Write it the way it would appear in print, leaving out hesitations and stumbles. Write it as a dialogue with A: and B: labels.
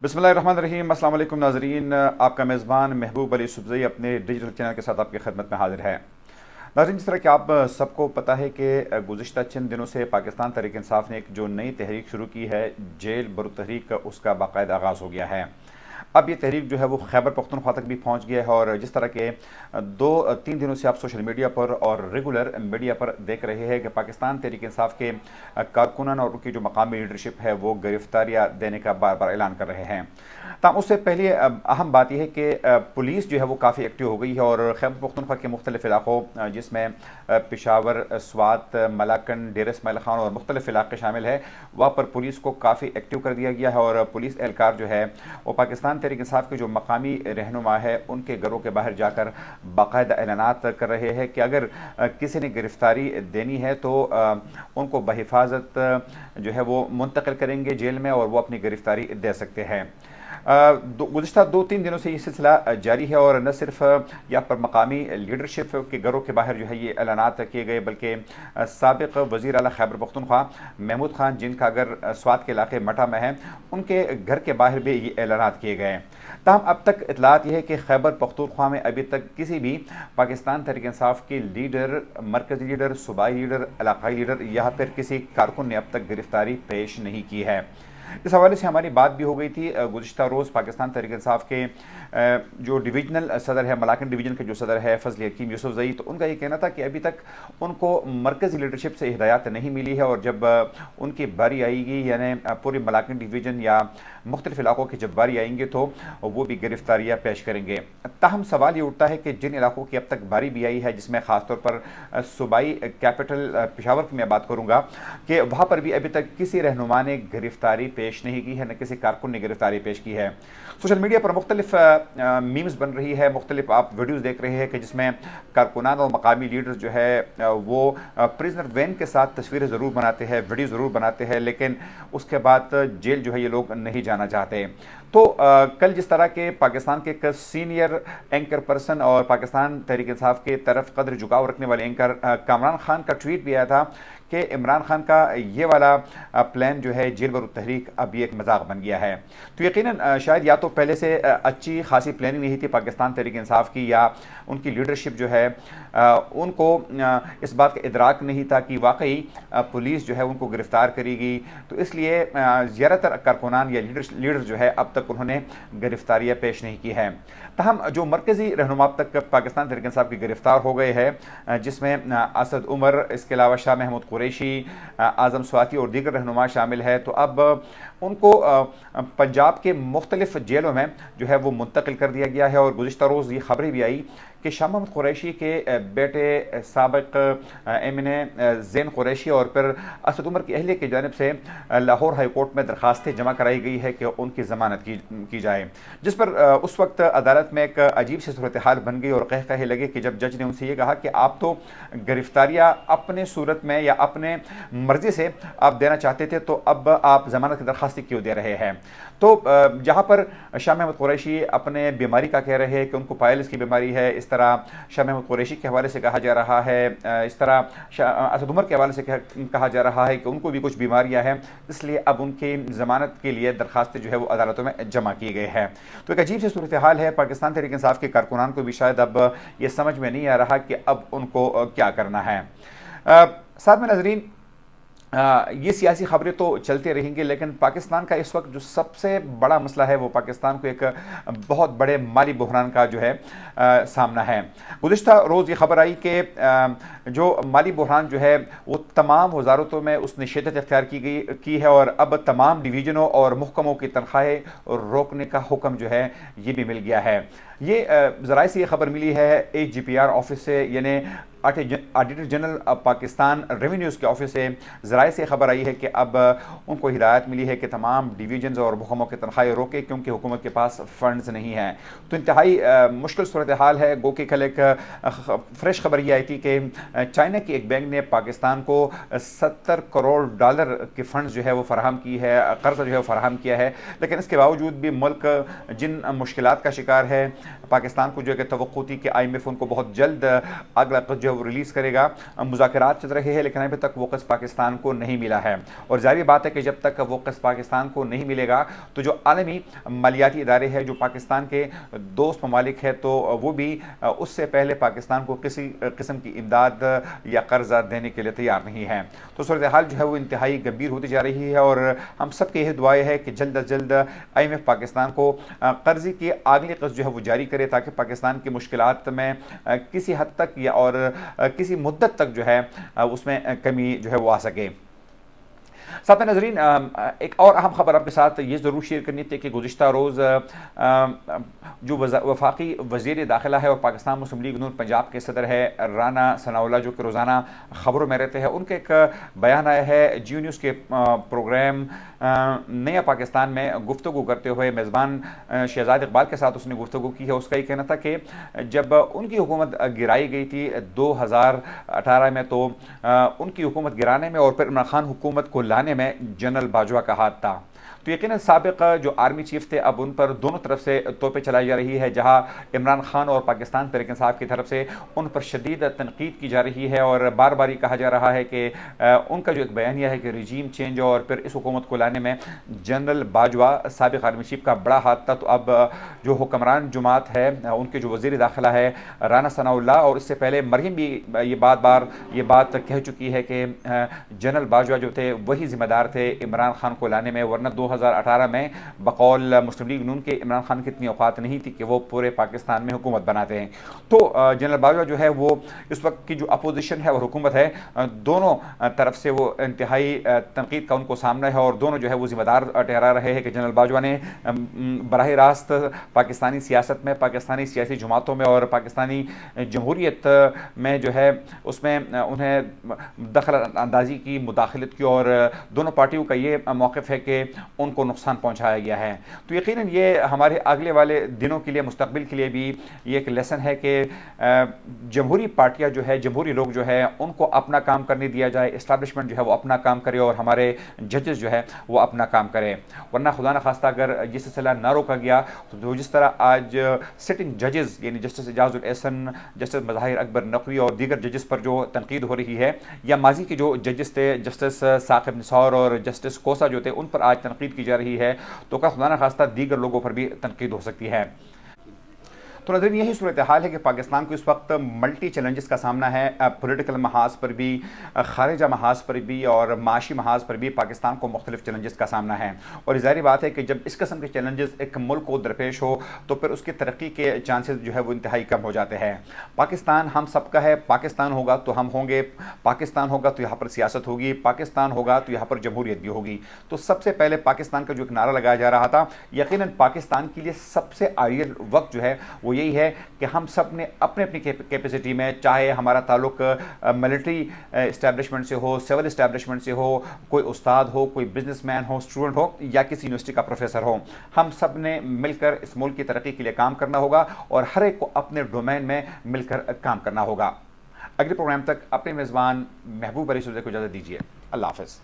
A: बिस्मिल्लाहिर्रहमानिर्रहीम। अस्सलाम वालेकुम नाज़रीन, आपका मेज़बान महबूब अली सुबज़ई अपने डिजिटल चैनल के साथ आपकी खिदमत में हाजिर है। नाज़रीन, जिस तरह कि आप सबको पता है कि गुज़िश्ता चंद दिनों से पाकिस्तान तहरीक इंसाफ ने एक जो नई तहरीक शुरू की है, जेल बरू तहरीक, उसका बाकायदा आगाज़ हो गया है। अब ये तहरीक जो है वो खैबर पख्तूनख्वा तक भी पहुंच गया है और जिस तरह के 2-3 दिनों से आप सोशल मीडिया पर और रेगुलर मीडिया पर देख रहे हैं कि पाकिस्तान तहरीक इंसाफ के कारकुनान और उनकी जो मकामी लीडरशिप है वो गिरफ्तारियाँ देने का बार बार ऐलान कर रहे हैं। तब उससे पहले अहम बात यह है कि पुलिस जो है वो काफ़ी एक्टिव हो गई है और खैबर पख्तूनख्वा के मुख्तलिफ इलाकों जिसमें पेशावर, स्वात, मलाकन, डेर इस्माइल खान और मुख्तलिफ इलाके शामिल है, वहाँ पर पुलिस को काफ़ी एक्टिव कर दिया गया है और पुलिस एहलकार जो है वो पाकिस्तान तहरीक इंसाफ के जो मकामी रहनुमा है उनके घरों के बाहर जाकर बाकायदा ऐलानात कर रहे हैं कि अगर किसी ने गिरफ्तारी देनी है तो उनको बहिफाजत जो है वो मुंतकिल करेंगे जेल में और वो अपनी गिरफ्तारी दे सकते हैं। गुज़िश्ता 2-3 दिनों से ये सिलसिला जारी है और न सिर्फ यहाँ पर मकामी लीडरशिप के घरों के बाहर जो है ये ऐलानात किए गए, बल्कि साबिक़ वज़ीर आला खैबर पख्तूनख्वा महमूद खान, जिनका घर स्वात के इलाके मठा में है, उनके घर के बाहर भी ये ऐलानात किए गए। ताहम अब तक इतलात यह है कि खैबर पख्तूनख्वा में अभी तक किसी भी पाकिस्तान तहरीक इंसाफ के लीडर, मरकज़ी लीडर, सूबाई लीडर, इलाकाई लीडर या फिर किसी कारकुन ने अब तक गिरफ्तारी पेश नहीं की है। इस हवाले से हमारी बात भी हो गई थी गुज़िश्ता रोज़ पाकिस्तान तहरीक इंसाफ के जो डिवीजनल सदर है, मलाकन डिवीज़न के जो सदर है फजल हकीम यूसुफजई, तो उनका ये कहना था कि अभी तक उनको मरकज़ी लीडरशिप से हिदायत नहीं मिली है और जब उनकी बारी आएगी, यानी पूरी मलाकन डिवीज़न या मुख्तलिफ इलाकों की जब बारी आएंगे तो वो भी गिरफ्तारियाँ पेश करेंगे। ताहम सवाल ये उठता है कि जिन इलाकों की अब तक बारी भी आई है, जिसमें ख़ासतौर पर सूबाई कैपिटल पेशावर की मैं बात करूँगा, कि वहाँ पर भी अभी तक किसी रहनुमा ने गिरफ्तारी पेश नहीं की है, न किसी कारकुन ने गिरफ्तारी पेश की है। सोशल मीडिया पर मुख्तलिफ मीम्स बन रही है, मुख्तलिफ आप वीडियोज़ देख रहे हैं कि जिसमें कारकुनान और मकामी लीडर्स जो है वो प्रिजनर वैन के साथ तस्वीरें ज़रूर बनाते हैं, वीडियो ज़रूर बनाते हैं, लेकिन उसके बाद जेल जो है ये लोग नहीं जाना चाहते। तो कल जिस तरह के पाकिस्तान के एक सीनियर एंकर पर्सन और पाकिस्तान तहरीक इंसाफ के तरफ कदर झुकाव रखने वाले एंकर कामरान खान का ट्वीट भी आया था कि इमरान खान का ये वाला प्लान जो है जेल बरू तहरीक अब ये एक मजाक बन गया है। तो यकीनन शायद या तो पहले से अच्छी खासी प्लानिंग नहीं थी पाकिस्तान तहरीक इंसाफ की, या उनकी लीडरशिप जो है उनको इस बात का इदराक नहीं था कि वाकई पुलिस जो है उनको गिरफ़्तार करेगी, तो इसलिए ज़्यादातर कारकुनान या लीडर जो है अब तक उन्होंने गिरफ्तारियाँ पेश नहीं की हैं। तहम जो मरकज़ी रहनुमा अब तक पाकिस्तान तहरीक इंसाफ के गिरफ़्तार हो गए हैं, जिसमें असद उमर, इसके अलावा शाह महमूद कुरैशी, आज़म स्वाति और दीगर रहनुमा शामिल है, तो अब उनको पंजाब के मुख्तलिफ जेलों में जो है वो मुंतकिल कर दिया गया है। और गुज़िश्ता रोज़ ये खबरें भी आई कि शाह महमूद कुरैशी के बेटे साबिक़ एमएनए ज़ैन कुरैशी और फिर असद उमर की अहलिया की जानिब से लाहौर हाई कोर्ट में दरखास्तें जमा कराई गई है कि उनकी ज़मानत की जाए, जिस पर उस वक्त अदालत में एक अजीब सी सूरत हाल बन गई और कह कहे लगे कि जब जज ने उनसे ये कहा कि आप तो गिरफ्तारियाँ अपने सूरत में या अपने मर्ज़ी से आप देना चाहते थे, तो अब आप ज़मानत की दरखास्तें क्यों दे रहे हैं। तो जहाँ पर शाह महमूद कुरैशी अपने बीमारी का कह रहे हैं कि उनको पायल्स की बीमारी है, इस तरह शाह महमूद कुरैशी के हवाले से कहा जा रहा है, इस तरह असद उमर के हवाले से कहा जा रहा है कि उनको भी कुछ बीमारियां हैं, इसलिए अब उनकी ज़मानत के लिए दरखास्तें जो है वो अदालतों में जमा की गई है। तो एक अजीब सी सूरत हाल है। पाकिस्तान तहरीक इंसाफ के कारकुनान को भी शायद अब ये समझ में नहीं आ रहा कि अब उनको क्या करना है। साथ में नजरीन, ये सियासी खबरें तो चलती रहेंगी, लेकिन पाकिस्तान का इस वक्त जो सबसे बड़ा मसला है वो पाकिस्तान को एक बहुत बड़े माली बहरान का जो है सामना है। गुज़िश्ता रोज़ ये खबर आई कि जो माली बहरान जो है वो तमाम वजारतों में उसने शिद्दत इख्तियार की है और अब तमाम डिवीज़नों और महकमों की तनख्वाहें रोकने का हुक्म जो है ये भी मिल गया है। ये ज़राए से ये खबर मिली है HGPR ऑफिस से, यानी ऑडिटर जनरल पाकिस्तान रेवेन्यूज़ के ऑफिस से ज़राए से खबर आई है कि अब उनको हिदायत मिली है कि तमाम डिवीजन्स और महकमों की तनख्वाहें रोके, क्योंकि हुकूमत के पास फ़ंड्स नहीं हैं। तो इंतहाई मुश्किल सूरत हाल है। गो कि कल एक फ्रेश खबर ये आई थी कि चाइना की एक बैंक ने पाकिस्तान को $70 करोड़ के फ़ंड्स जो है वो फराहम की है, कर्ज़ जो है वो फराहम किया है, लेकिन इसके बावजूद भी मुल्क जिन मुश्किलात का शिकार है, पाकिस्तान को जो है कि तवक्को थी कि IMF उनको बहुत जल्द अगला कर्ज जो है वो रिलीज़ करेगा। मुज़ाकरात चल रहे हैं, लेकिन अभी तक वो कर्ज पाकिस्तान को کو نہیں ملا ہے، اور ظاہری بات ہے کہ جب تک وہ قسط پاکستان کو نہیں ملے گا تو جو عالمی مالیاتی ادارے ہیں جو پاکستان کے دوست ممالک ہیں تو وہ بھی اس سے پہلے پاکستان کو کسی قسم کی امداد یا قرضہ دینے کے لیے تیار نہیں ہے۔ تو صورتحال جو ہے وہ انتہائی گمبھیر ہوتی جا رہی ہے، اور ہم سب کی یہ دعائیں ہے کہ جلد از جلد IMF پاکستان کو قرضے کی اگلی قسط جو ہے وہ جاری کرے، تاکہ پاکستان کی مشکلات میں کسی حد تک یا اور کسی مدت تک جو ہے اس میں کمی جو ہے وہ آ سکے۔ ساتھ ناظرین، ایک اور اہم خبر آپ کے ساتھ یہ ضرور شیئر کرنی تھی کہ گزشتہ روز جو وفاقی وزیر داخلہ ہے اور پاکستان مسلم لیگ نون پنجاب کے صدر ہے رانا ثناء اللہ، جو کہ روزانہ خبروں میں رہتے ہیں، ان کے ایک بیان آیا ہے جیو نیوز کے پروگرام نیا پاکستان میں گفتگو کرتے ہوئے میزبان شہزاد اقبال کے ساتھ اس نے گفتگو کی ہے۔ اس کا یہ کہنا تھا کہ جب ان کی حکومت گرائی گئی تھی 2018 میں تو ان کی حکومت گرانے میں اور پھر عمران خان حکومت کو لانے میں جنرل باجوہ کا ہاتھ تھا۔ تو یقیناً سابق جو آرمی چیف تھے اب ان پر دونوں طرف سے توپیں چلائی جا رہی ہے، جہاں عمران خان اور پاکستان تحریک انصاف کی طرف سے ان پر شدید تنقید کی جا رہی ہے، اور بار بار یہ کہا جا رہا ہے کہ ان کا جو ایک بیانیہ ہے کہ رجیم چینج اور پھر اس حکومت کو لانے میں جنرل باجوہ سابق آرمی چیف کا بڑا ہاتھ تھا۔ تو اب جو حکمران جماعت ہے ان کے جو وزیر داخلہ ہے رانا ثناء اللہ، اور اس سے پہلے مریم بھی یہ بات کہہ چکی ہے کہ جنرل باجوہ جو تھے وہی ذمہ دار تھے عمران خان کو لانے میں، ورنہ 2018 میں بقول مسلم لیگ نون کے عمران خان کی اتنی اوقات نہیں تھی کہ وہ پورے پاکستان میں حکومت بناتے ہیں۔ تو جنرل باجوہ جو ہے وہ اس وقت کی جو اپوزیشن ہے اور حکومت ہے دونوں طرف سے وہ انتہائی تنقید کا ان کو سامنا ہے، اور دونوں جو ہے وہ ذمہ دار ٹھہرا رہے ہیں کہ جنرل باجوہ نے براہ راست پاکستانی سیاست میں، پاکستانی سیاسی جماعتوں میں اور پاکستانی جمہوریت میں جو ہے اس میں انہیں دخل اندازی کی، مداخلت کی، اور دونوں پارٹیوں کا یہ موقف ہے کہ ان کو نقصان پہنچایا گیا ہے۔ تو یقیناً یہ ہمارے اگلے والے دنوں کے لیے، مستقبل کے لیے بھی یہ ایک لیسن ہے کہ جمہوری پارٹیاں جو ہے، جمہوری لوگ جو ہے ان کو اپنا کام کرنے دیا جائے، اسٹیبلشمنٹ جو ہے وہ اپنا کام کرے اور ہمارے ججز جو ہے وہ اپنا کام کرے، ورنہ خدا نخواستہ اگر یہ سلسلہ نہ روکا گیا تو جس طرح آج سٹنگ ججز یعنی جسٹس اعجاز الاحسن، جسٹس مظاہر اکبر نقوی اور دیگر ججز پر جو تنقید ہو رہی ہے، یا ماضی کے جو ججز تھے جسٹس ثاقب نثار اور جسٹس کوسا جو تھے ان پر آج تنقید کی جا رہی ہے، تو کا خدا نخواستہ دیگر لوگوں پر بھی تنقید ہو سکتی ہے۔ تو ناظرین، یہی صورتحال ہے کہ پاکستان کو اس وقت ملٹی چیلنجز کا سامنا ہے، پولیٹیکل محاذ پر بھی، خارجہ محاذ پر بھی اور معاشی محاذ پر بھی پاکستان کو مختلف چیلنجز کا سامنا ہے، اور ظاہری بات ہے کہ جب اس قسم کے چیلنجز ایک ملک کو درپیش ہو تو پھر اس کی ترقی کے چانسز جو ہے وہ انتہائی کم ہو جاتے ہیں۔ پاکستان ہم سب کا ہے، پاکستان ہوگا تو ہم ہوں گے، پاکستان ہوگا تو یہاں پر سیاست ہوگی، پاکستان ہوگا تو یہاں پر جمہوریت بھی ہوگی۔ تو سب سے پہلے پاکستان کا جو ایک نعرہ لگایا جا رہا تھا، یقیناً پاکستان کے لیے سب سے آئیڈیل وقت جو ہے وہ یہی ہے کہ ہم سب نے اپنے اپنی کیپیسٹی میں، چاہے ہمارا تعلق ملٹری اسٹیبلشمنٹ سے ہو، سول اسٹیبلشمنٹ سے ہو، کوئی استاد ہو، کوئی بزنس مین ہو، اسٹوڈنٹ ہو، یا کسی یونیورسٹی کا پروفیسر ہو، ہم سب نے مل کر اس ملک کی ترقی کے لیے کام کرنا ہوگا، اور ہر ایک کو اپنے ڈومین میں مل کر کام کرنا ہوگا۔ اگلے پروگرام تک اپنے میزبان محبوب علی سبزے کو اجازت دیجیے۔ اللہ حافظ۔